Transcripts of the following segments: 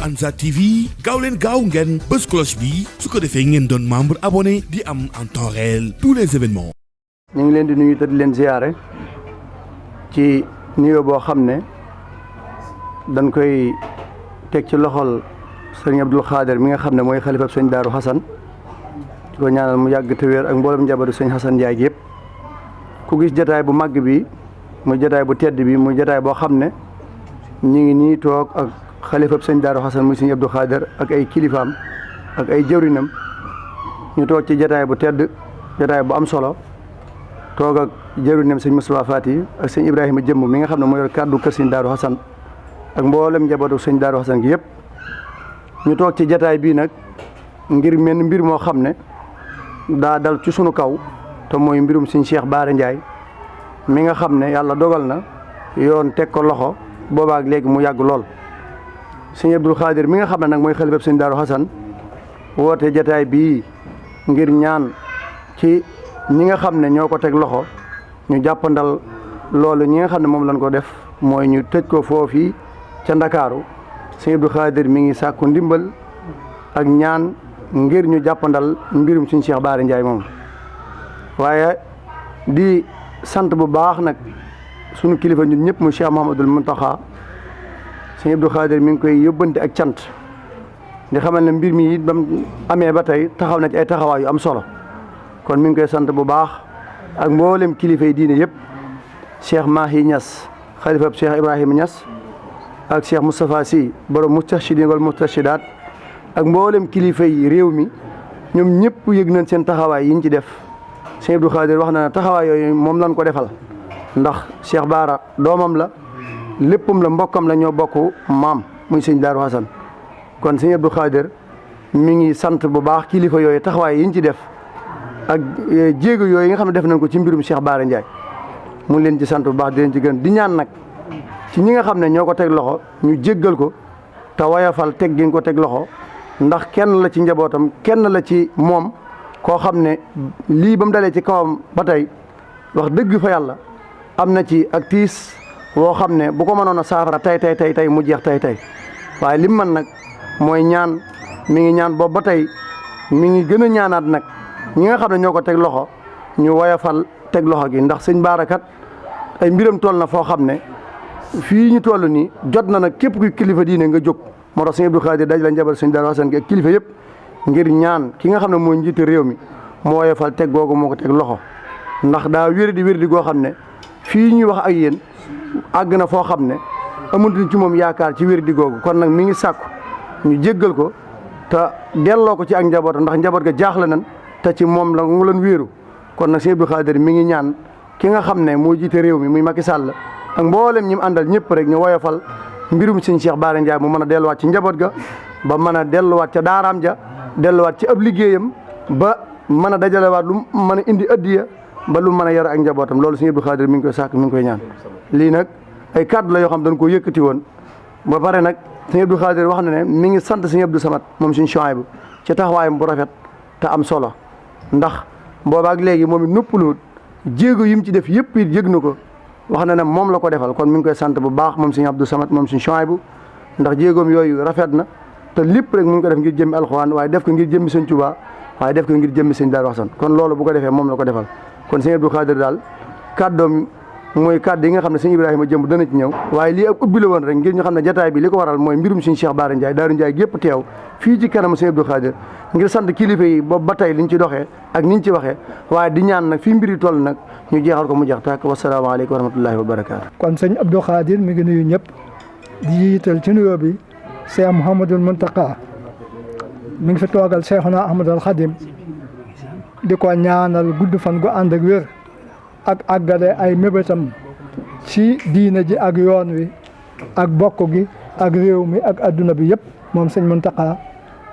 Ansar TV gaaw leen gaaw ngeen bës cloche bi su ko defee ngeen doon membre abonné di am en temps réel tous les événements. ñu ngi leen di nuyu te di leen ziyaare ci nuyoo boo xam ne dañ koy teg ci loxol sëriñ Abdul Xaadir mi nga xam ne mooy xalifa sëñ Daaru Xasan di ko ñaanal mu yàgg te wér ak mboolem njabootu sëñ Xasan Njaay gi yëpp ku gis jataay bu màgg bi muy jataay bu tedd bi muy jataay boo xam ne ñu ngi nii toog ak xalifa sëñ Daaru Xasan muy sëñ Abdul Xaadir ak ay kilifaam ak ay jëwrinam ñu toog ci jataay bu tedd jataay bu am solo toog ak jëwrinam sëñ Moustapha Fati ak sëñ Ibrahima Jëmb mi nga xam ne moo yor kàddu kër sëñ Daaru Xasan ak mboolem njabootu sëñ Daaru Xasan gi yëpp ñu toog ci jataay bii nag ngir mel mbir moo xam ne daa dal ci sunu kaw te mooy mbirum sëñ Cheikh Bara Ndiaye mi nga xam ne yàlla dogal na yoon teg ko loxo boobaak léegi mu yàgg lool sëñ Abdul Xaadir mi nga xam ne nag mooy xalifa sëñ Daaru Xasan woote jataay bii ngir ñaan ci ñi nga xam ne ñoo ko teg loxo ñu jàppandal loolu ñi nga xam ne moom lañ ko def mooy ñu tëj ko foofii ca Ndakaaru sëñ Abdul Xaadir mi ngi sàkku ndimbal ak ñaan ngir ñu jàppandal mbirum sëñ Cheikh Bara Ndiaye moom waaye di sant bu baax nag sunu kilifa ñun ñëpp mu Cheikh Mouhamadoul Mountakha sëñ Abdul Xaadir mi ngi koy yóbbante ak cant di xamal ne mbir mi it ba mu amee ba tey taxaw na ci ay taxawaay yu am solo kon mi ngi koy sant bu baax ak mboolem kilifa yi diine yëpp Cheikh Mahi Niass xalifa Cheikh Ibrahima Niass ak Cheikh Moustapha Sy borom Moustarchidine wal Moustarchidaat ak mboolem kilifa yi réew mi ñoom ñëpp yëg nañ seen taxawaay yi ñu ci def sëñ Abdou Khadir wax na ne taxawaay yooyu moom lañ ko defal ndax Cheikh Bara doomam la léppam la mbokkam la ñoo bokk maam muy sëñ Daaru Xasan kon sëñ Abdou Khadir mi ngi sant bu baax kilifa yooyu taxawaay yi ñu ci def ak jéego yooyu nga xam ne def nañ ko ci mbirum Cheikh Bara Ndiaye mu leen ci sant bu baax di leen ci gën di ñaan nag ci ñi nga xam ne ñoo ko teg loxo ñu jéggal ko te wayafal teg gi ko teg loxo ndax kenn la ci njabootam kenn la ci moom koo xam ne lii ba mu dalee ci kawam ba tey wax dëgg fa yàlla am na ci ak tiis woo xam ne bu ko mënoon a saafara tey mu jeex tey waaye lim man nag mooy ñaan mi ngi ñaan boobu ba tey mi ngi gën a ñaanaat nag ñi nga xam ne ñoo ko teg loxo ñu woyafal teg loxo gi ndax sëñ Bara kat ay mbiram toll na foo xam ne fii ñu toll nii jot na nag képp kuy kilifa diine nga jóg moo tax sëñ Abdou Khadir daj la njabar sëñ Daaru Xasan gi ak kilifa yëpp ngir ñaan ki nga xam ne mooy njiite réew mi moo woyafal teg googu moo ko teg loxo ndax daa wér di goo xam ne fii ñuy wax ak yéen àgg na foo xam ne amatuñ ci moom yaakaar ci wér di googu kon nag mi ngi sàkku ñu jéggal ko te delloo ko ci ak njabootam ndax njaboot ga jaaxle nan te ci moom la mu leen wéeru kon nag sëñ Abdou Khadir mi ngi ñaan ki nga xam ne moo jiite réew mi muy Macky Sall ak mboolem ñi mu àndal ñëpp rek ñu woyofal mbirum sëñ Cheikh Bara Ndiaye mu mën a delluwaat ci njaboot ga ba mën a delluwaat ca daaraam ja delluwaat ci ab liggéeyam ba mën a dajalewaat lu mën a indi addiya ba lu mën a yore ak njabootam loolu sëñ Abdou Khadir mi ngi koy sàkk mi ngi koy ñaan lii nag ay kàddu la yoo xam dañ ko yëkkati woon ba pare nag sëñ Abdou Khadir wax na ne mi ngi sant sëñ Abdou Samad moom suñu Chouaïbou ci taxawaayam bu rafet te am solo ndax boobaak léegi moom it noppaluwut jéego yi mu ci def yëpp it yëg na ko wax na ne moom la ko defal kon mi ngi koy sant bu baax moom sëñ Abdou Samad moom suñu Chouaïbou ndax jéegoom yooyu rafet na te lépp rek mu ngi ko def ngir jëmmi alxuraan waaye def ko ngir jëmmi sëñ Tuubaa waaye def ko ngir jëmmi sëñ Daaru Xasan kon loolu bu ko defee moom la ko defal kon sëñ Abdou Khadir daal kàddoom mooy kàddu yi nga xam ne sëñ Ibrahima Jëmb dana ci ñëw waaye lii ak ubbi la woon rek ngir ñu xam ne jataay bi li ko waral mooy mbirum sëñ Cheikh Bara Ndiaye Daaru Ndiaye gépp teew fii ci kanam sëñ Abdou Khadir ngir sant kilifa yi boobu ba tey liñ ci doxee ak niñ ci waxee waaye di ñaan nag fii mbiri toll nag ñu jeexal ko mu jeex tàkk wasalaamaaleykum wa rahmatullahi wa barakaatu. kon sëñ Abdou Khadir mi ngi nuyu ñëpp di jiital ci nuyoo bi Cheikh Mouhamadoul Mountakha mi ngi fi toogal Cheikhuna Ahmadul Khadim di ko ñaanal gudd fan gu ànd ak wér ak àggale ay mébétam ci diina ji ak yoon wi ak bokk gi ak réew mi ak adduna bi yëpp moom sëñ Mountakha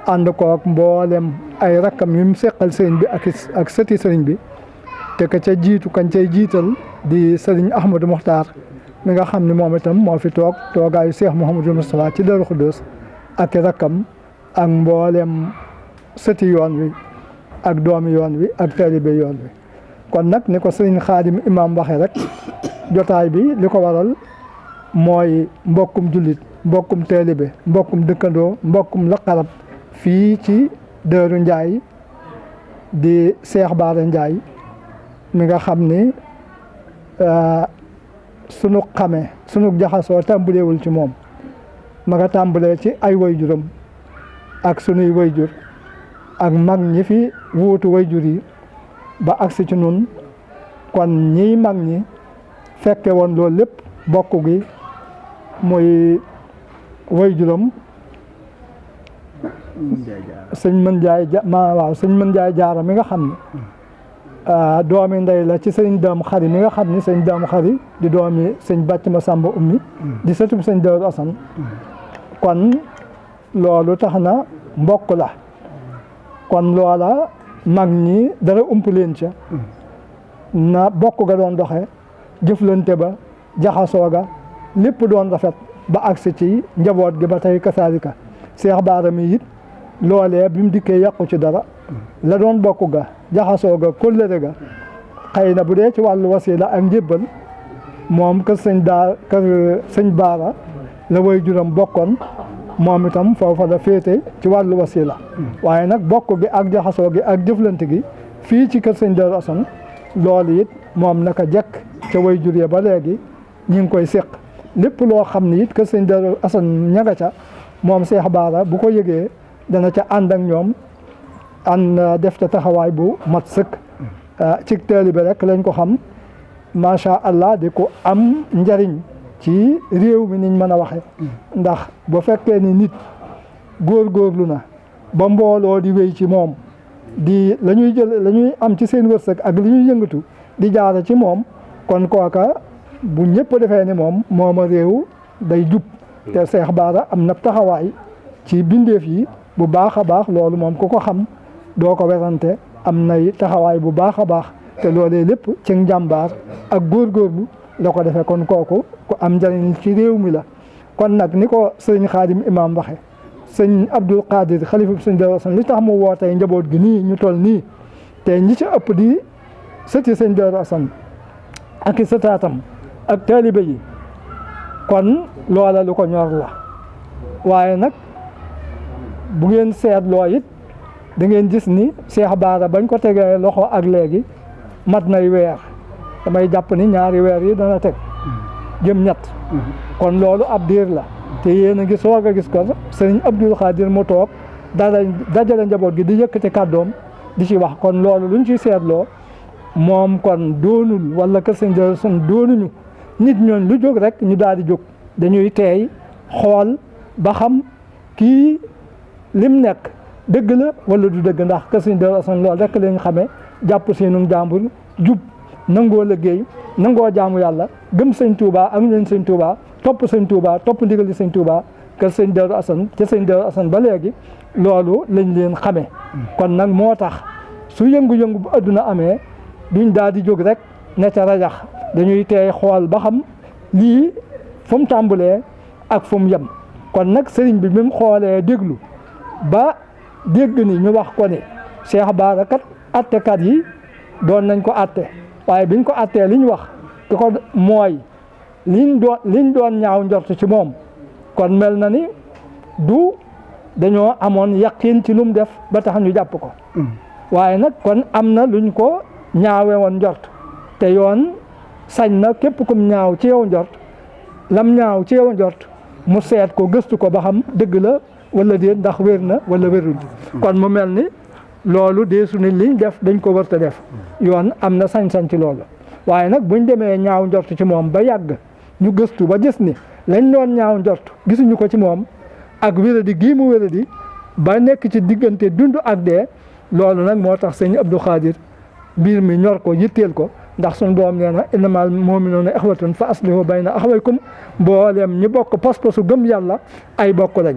ànd kook mboolem ay rakkam yu mu seqal sëriñ bi ak sëti sëriñ bi te ka ca jiitu kañ cay jiital di sëriñ Ahmadou Mokhtar mi nga xam ne moom itam moo fi toogaayu Cheikh Mouhamadou Moustapha ci Darou Khoudoss ak rakkam ak mboolem sëti yoon wi ak doomi yoon wi ak taalibe yoon wi kon nag ni ko sëriñ Xaadim imam waxee rek jotaay bi li ko waral mooy mbokkum jullit mbokkum taalibe mbokkum dëkkandoo mbokkum laqarab fii ci Daaru Njaay di Cheikh Bara Ndiaye mi nga xam ni sunu xamee sunu jaxasoo tàmbalewul ci moom ma nga tàmbalee ci ay wayjuram ak sunuy wayjur ak mag ñi fi wuutu wayjur yi ba agsi ci nun kon ñiy mag ñi fekke woon loolu lépp bokk gi muy wayjuram sëñ Mën Njaay sëñ Mën Njaay Jaara mi nga xam ne doomi ndey la ci sëñ Daam Xari mi nga xam ni sëñ Daam Xari di doomi sëñ Bàcc Masamba Ummi di sëtub sëñ Daaru Asan kon loolu tax na mbokk la kon loola mag ñi dara ump leen ca na bokk ga doon doxe jëflante ba jaxasoo ga lépp doon rafet ba agsi ci njaboot gi ba tey kasaalika Cheikh Bara mi it loolee bi mu dikkee yàqu ci dara la doon bokk ga jaxasoo ga kóllëre ga xëy na bu dee ci wàllu wasila ak njébbal moom kër sëñ Bara la way juram bokkoon moom itam foofa la féete ci wàllu wasila waaye nag bokk gi ak jaxasoo gi ak jëflante gi fii ci kër sëñ Daaru Asan loolu it moom naka jekk ca way jur ya ba léegi ñi ngi koy séq lépp loo xam ni it kër sëñ Daaru Asan ñaga ca moom Cheikh Bara bu ko yëgee dana ca ànd ak ñoom ànd def ca taxawaay bu mat sëkk ci taalibe rek lañ ko xam macha allah di ko am njariñ ci réew mi niñ mën a waxe ndax bu fekkee ni nit góorgóorlu na ba mbooloo di wéy ci moom di la ñuy am ci seen wërsëg ak li ñuy yëngatu di jaare ci moom kon kooka bu ñëpp defee ni mooma réew day jub te Cheikh Bara am na taxawaay ci bindeef yi bu baax a baax loolu moom ku ko xam doo ko werante am nay taxawaay bu baax a baax te loolee lépp ci njàmbaar ak góorgóorlu la ko defee kon kooku ku am njariñ ci réew mi la kon nag ni ko sëñ Xaadim Imaam waxe sëñ Abdul Qadir xalifa bi sëñ Daaru Asan li tax mu wootee njaboot gi nii ñu toll nii te ñi ci ëpp di sëti sëñ Daaru Asan ak i sëtaatam ak taalibe yi kon loola lu ko ñor la waaye nag bu ngeen seetloo it da ngeen gis ni Cheikh Bara bañ ko tegee loxo ak léegi mat nay weer damay jàpp ni ñaari weer yi dana teg jëm ñett kon loolu ab diir la te yéen a ngi soog a gis ko sëriñ Abdul Xaadir mu toog dajale njaboot gi di yëkkati kàddoom di ci wax kon loolu luñ ciy seetloo moom kon doonul wala kër sëñ Daaru Asan doonuñu nit ñooñ lu jóg rek ñu daal di jóg dañuy teey xool ba xam kii lim nekk dëgg la wala du dëgg ndax kër sëñ Daaru Asan loolu rek lañ xamee jàpp seenum jàmbur jub nangoo liggéey nangoo jaamu yàlla gëm sëñ Touba ak ñooñ sëñ Touba topp sëñ Touba topp ndigali sëñ Touba kër sëñ Daaru Asan ca sëñ Daaru Asan ba léegi loolu lañ leen xamee kon nag moo tax su yëngu-yëngu bu adduna amee duñ daal di jóg rek ne ca rajax dañuy teey xool ba xam lii fu mu tàmbalee ak fu mu yem kon nag sëriñ bi mu xoolee déglu ba dégg ni ñu wax ko ne Cheikh Bara kat attekat yi doon nañ ko atte waaye biñ ko attee li ñu wax ki ko mooy liñ doon ñaaw njort ci moom kon mel na ni du dañoo amoon yaqin ci lu mu def ba tax ñu jàpp ko waaye nag kon am na luñ ko ñaawe woon njort te yoon sañ na képp kum ñaaw ci yow njort lam ñaaw ci yow njort mu seet ko gëstu ko ba xam dëgg la wala déet ndax wér na wala wérul kon mu mel ni loolu deesu ni liñ def dañ ko wërta def yoon am na sañ-sañ ci loolu waaye nag buñ demee ñaaw njort ci moom ba yàgg ñu gëstu ba gis ni lañ doon ñaaw njort gisuñu ko ci moom ak wéradi gii mu wéradi ba nekk ci diggante dund ak dee loolu nag moo tax sëñ Abdou Khadir mbir mi ñor ko yitteel ko ndax suñu borom nee na innamal mu'minuuna ixwatun fa aslihu bayna axawaykum mboolem ñi bokk pas-pasu gëm yàlla ay bokk lañ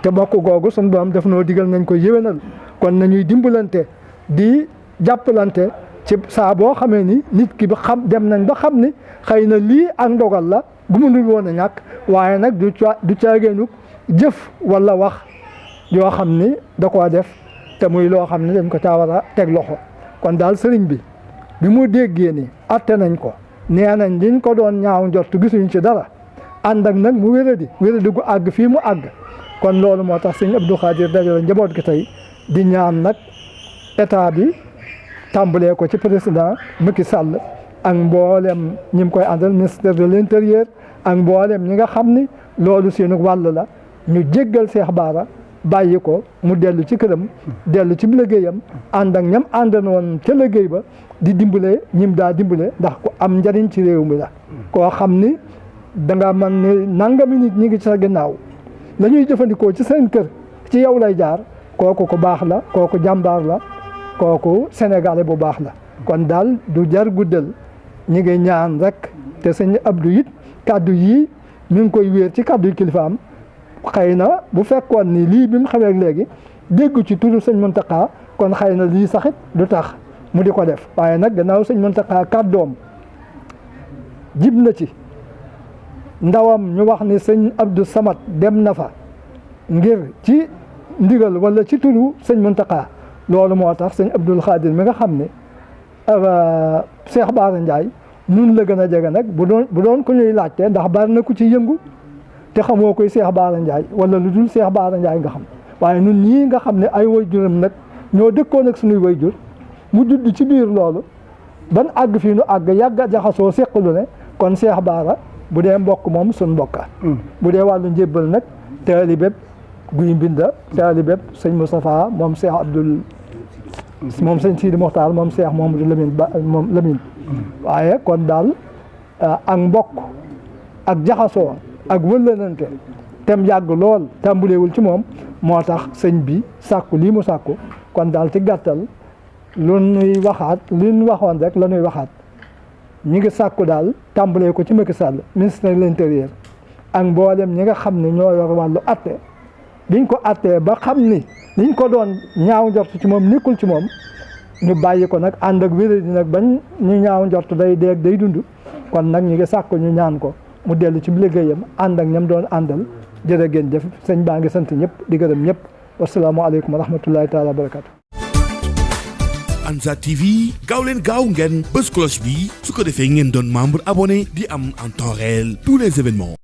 te bokk googu suñu borom daf noo digal nañ ko yéwénal kon nañuy dimbalante di jàppalante ci saa boo xamee ni nit ki ba xam dem nañ ba xam ni xëy na lii ak ndogal la bu mënul woon a ñàkk waaye nag du caageenu jëf wala wax yoo xam ni da koo def te muy loo xam ne dañ ko caa war a teg loxo kon daal sëriñ bi mu déggee ni atte nañ ko nee nañ liñ ko doon ñaaw njort gisuñ ci dara ànd ak nag mu wéradi gu àgg fii mu àgg kon loolu moo tax sëñ Abdou Khadir dajale njaboot gi tey di ñaan nag état bi tàmbalee ko ci président Macky Sall ak mboolem ñi mu koy àndal ministère de l'intérieur ak mboolem ñi nga xam ni loolu seenu wàll la ñu jéggal Cheikh Bara bàyyi ko mu dellu ci këram dellu ci liggéeyam ànd ak ñam àndanoon ca liggéey ba di dimbale ñim daa dimbale ndax ku am njariñ ci réew mi la koo xam ni danga man ni nangami nit ñi ngi ci sa ginnaaw la ñuy jëfandikoo ci seen kër ci yow lay jaar kooku ku baax la kooku jàmbaar la kooku sénégalais bu baax la kon daal du jar guddal ñi ngi ñaan rek te sëñ Abdou it kaddu yii mi ngi koy wéer ci kaddu kilifaam xëy na bu fekkoon ni lii bi mu xamee léegi dégg ci turu sëñ Mountakha kon xëy na lii saxit du tax mu di ko def waaye nag gannaaw sëñ Mountakha kàddoom jib na ci ndawam ñu wax ni sëñ Abdou Samad dem na fa ngir ci ndigal wala ci turu sëñ Mountakha loolu moo tax sëñ Abdoul Khadir mi nga xam ne Cheikh Bara Ndiaye nun la gën a jege nag bu doon ko ñuy laajte ndax bari na ku ci yëngu te xamoo koy Cheikh Bara Ndiaye wala lu dul Cheikh Bara Ndiaye nga xam waaye nun ñii nga xam ne ay wayjuram nag ñoo dëkkoon ak suñuy wayjur mu judd ci biir loolu ban àgg fii nu àgg yàgg a jaxasoo seqalu ne kon Cheikh Bara bu dee mbokk moom suñ mbokka bu dee wàllu njébbal nag taalibeb guy mbinda taalibeb sëñ Moustapha moom Cheikh Abdoul moom sëñ Sidi Mokhtar moom Cheikh Mouhamadou Lamine waaye kon daal ak mbokk ak jaxasoo ak wëllanante tem yàgg lool tàmbulewul ci moom moo tax sëñ bi sàkku lii mu sàkku kon daal ci gàttal lu nuy waxaat li ñu waxoon rek la nuy waxaat ñi ngi sàkku daal tàmbalee ko ci Macky Sall ministre de l'intérieur ak mboolem ñi nga xam ne ñoo yor wàllu atte biñ ko attee ba xam ni liñ ko doon ñaaw njort ci moom nekkul ci moom ñu bàyyi ko nag ànd ak wéré di nag bañ ñu ñaaw njort day deeg day dund kon nag ñi ngi sàkku ñu ñaan ko mu dellu ci liggéeyam ànd ak ñam doon àndal jërë ngeen jëf sëñ baa ngi sant ñëpp di gërëm ñëpp wasalaamualeykum wa rahmatullahi taala wa barakatu Ansar TV gaaw leen gaaw ngeen bës cloche bi su ko defee ngeen doon membre abonné di am en temps réel tous les événements